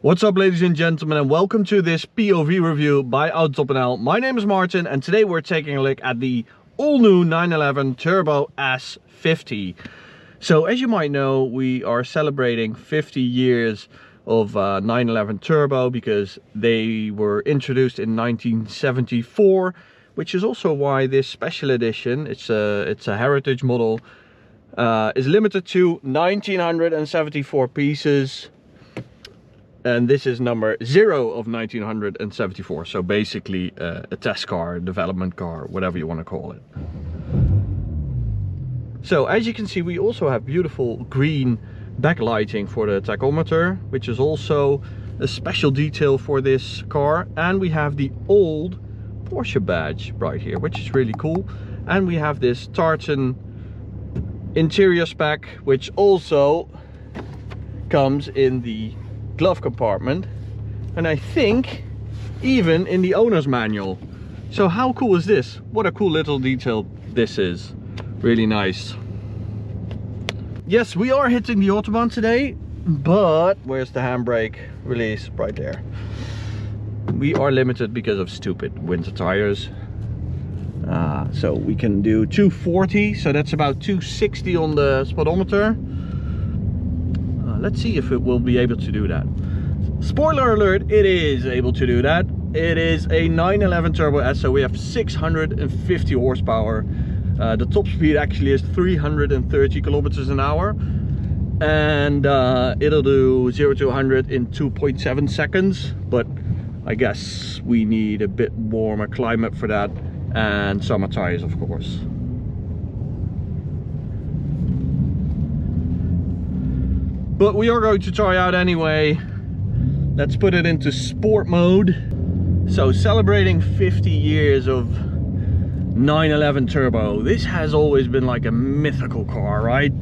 What's up, ladies and gentlemen, and welcome to this POV review by Autobahn. My name is Martin, and today we're taking a look at the all-new 911 Turbo S50. So, as you might know, we are celebrating 50 years of 911 Turbo because they were introduced in 1974, which is also why this special edition, it's a heritage model, is limited to 1974 pieces. And this is number 0 of 1974, so basically a test car, a development car, whatever you want to call it. So as you can see, we also have beautiful green backlighting for the tachometer, which is also a special detail for this car. And we have the old Porsche badge right here, which is really cool. And we have this tartan interior spec, which also comes in the glove compartment, and I think even in the owner's manual. So how cool is this? What a cool little detail this is. Really nice. Yes, we are hitting the Autobahn today, but where's the handbrake release? Right there. We are limited because of stupid winter tires. So we can do 240, so that's about 260 on the speedometer. Let's see if it will be able to do that. Spoiler alert, it is able to do that. It is a 911 Turbo S, so we have 650 horsepower. The top speed actually is 330 kilometers an hour. And it'll do 0 to 100 in 2.7 seconds. But I guess we need a bit warmer climate for that. And summer tires, of course. But we are going to try out anyway. Let's put it into sport mode. So celebrating 50 years of 911 Turbo. This has always been like a mythical car, right?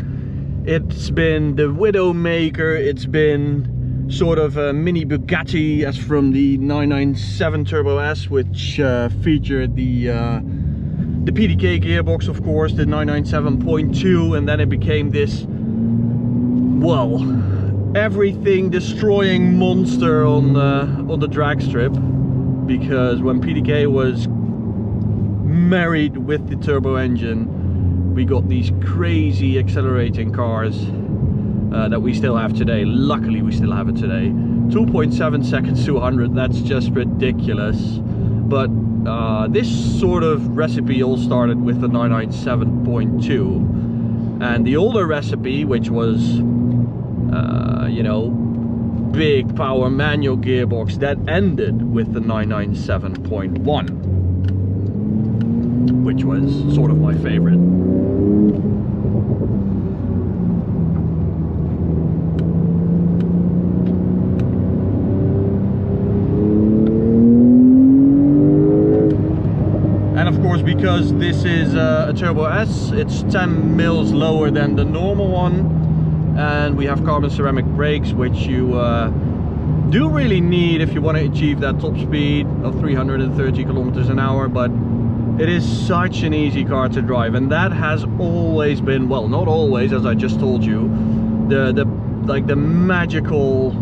It's been the Widowmaker, it's been sort of a mini Bugatti as from the 997 Turbo S, which featured the PDK gearbox, of course, the 997.2, and then it became this, well, everything destroying monster on the drag strip, because when PDK was married with the turbo engine, we got these crazy accelerating cars that we still have today. Luckily we still have it today. 2.7 seconds to 100, that's just ridiculous. But this sort of recipe all started with the 997.2, and the older recipe, which was you know, big power manual gearbox, that ended with the 997.1, which was sort of my favorite. And of course, because this is a Turbo S, it's 10 mils lower than the normal one. And we have carbon ceramic brakes, which you do really need if you want to achieve that top speed of 330 kilometers an hour. But it is such an easy car to drive, and that has always been, well, not always, as I just told you, the magical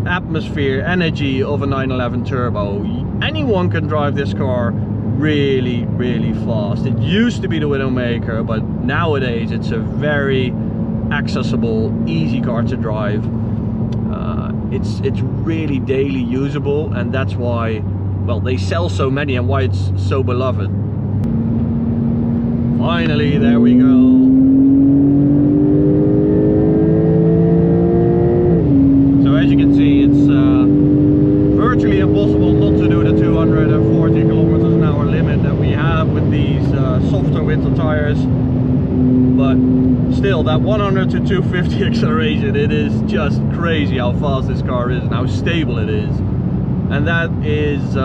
atmosphere, energy of a 911 Turbo. Anyone can drive this car really, really fast. It used to be the Widowmaker, but nowadays it's a very accessible, easy car to drive. It's really daily usable, and that's why, well, they sell so many and why it's so beloved. Finally, there we go. So as you can see, it's virtually impossible not to do the 240 kilometers an hour limit that we have with these softer winter tires. But still, that 100 to 250 acceleration, it is just crazy how fast this car is and how stable it is. And that is,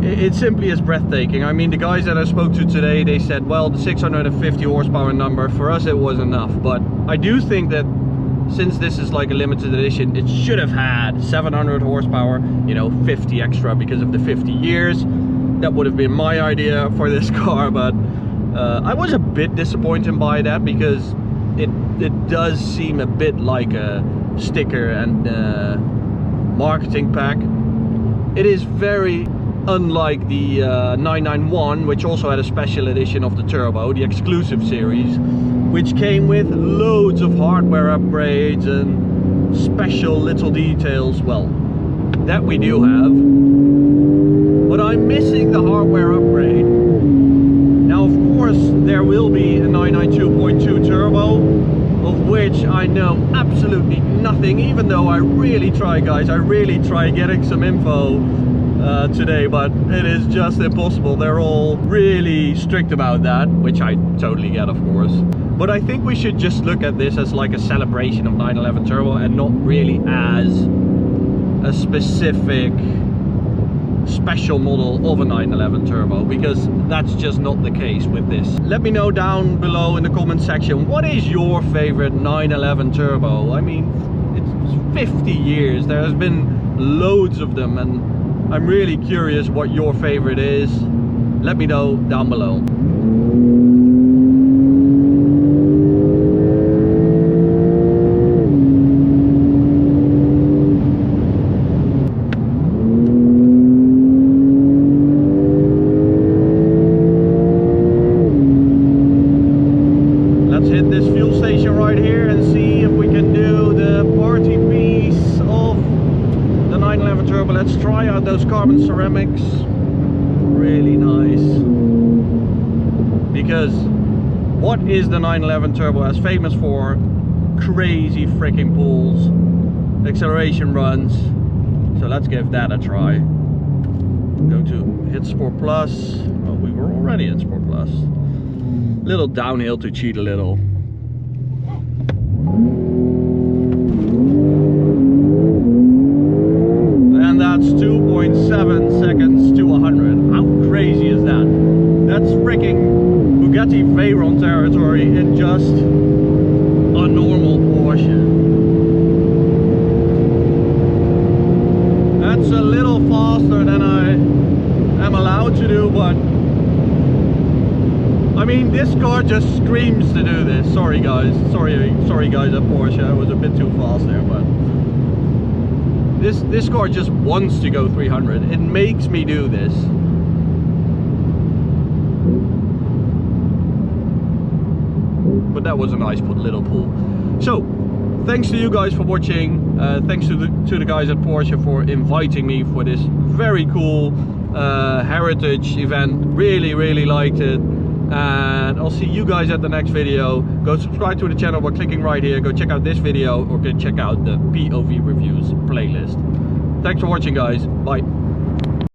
it simply is breathtaking. I mean, the guys that I spoke to today, they said, well, the 650 horsepower number, for us it was enough. But I do think that since this is like a limited edition, it should have had 700 horsepower, you know, 50 extra because of the 50 years. That would have been my idea for this car, but I was a bit disappointed by that, because it does seem a bit like a sticker and marketing pack. It is very unlike the 991, which also had a special edition of the turbo, the exclusive series, which came with loads of hardware upgrades and special little details. Well, that we do have, but I'm missing the hardware upgrade. Now, of course, there will be a 992.2 turbo, of which I know absolutely nothing, even though I really try, guys. I really try getting some info today, but it is just impossible. They're all really strict about that, which I totally get, of course. But I think we should just look at this as like a celebration of 911 turbo and not really as a specific special model of a 911 turbo, because that's just not the case with this. Let me know down below in the comment section, what is your favorite 911 turbo? I mean, it's 50 years, there has been loads of them, and I'm really curious what your favorite is. Let me know down below. Let's try out those carbon ceramics. Really nice. Because what is the 911 turbo as famous for? Crazy freaking pulls, acceleration runs. So let's give that a try. Go to hit Sport Plus. Well, we were already in Sport Plus. Little downhill to cheat a little. That's 2.7 seconds to 100. How crazy is that? That's freaking Bugatti Veyron territory in just a normal Porsche. That's a little faster than I am allowed to do, but I mean, this car just screams to do this. Sorry guys, sorry guys at Porsche, I was a bit too fast there, but this car just wants to go 300. It makes me do this. But that was a nice little pull. So, thanks to you guys for watching. Thanks to the guys at Porsche for inviting me for this very cool heritage event. Really liked it. And I'll see you guys at the next video. Go subscribe to the channel by clicking right here. Go check out this video, or go check out the POV reviews playlist. Thanks for watching, guys. Bye.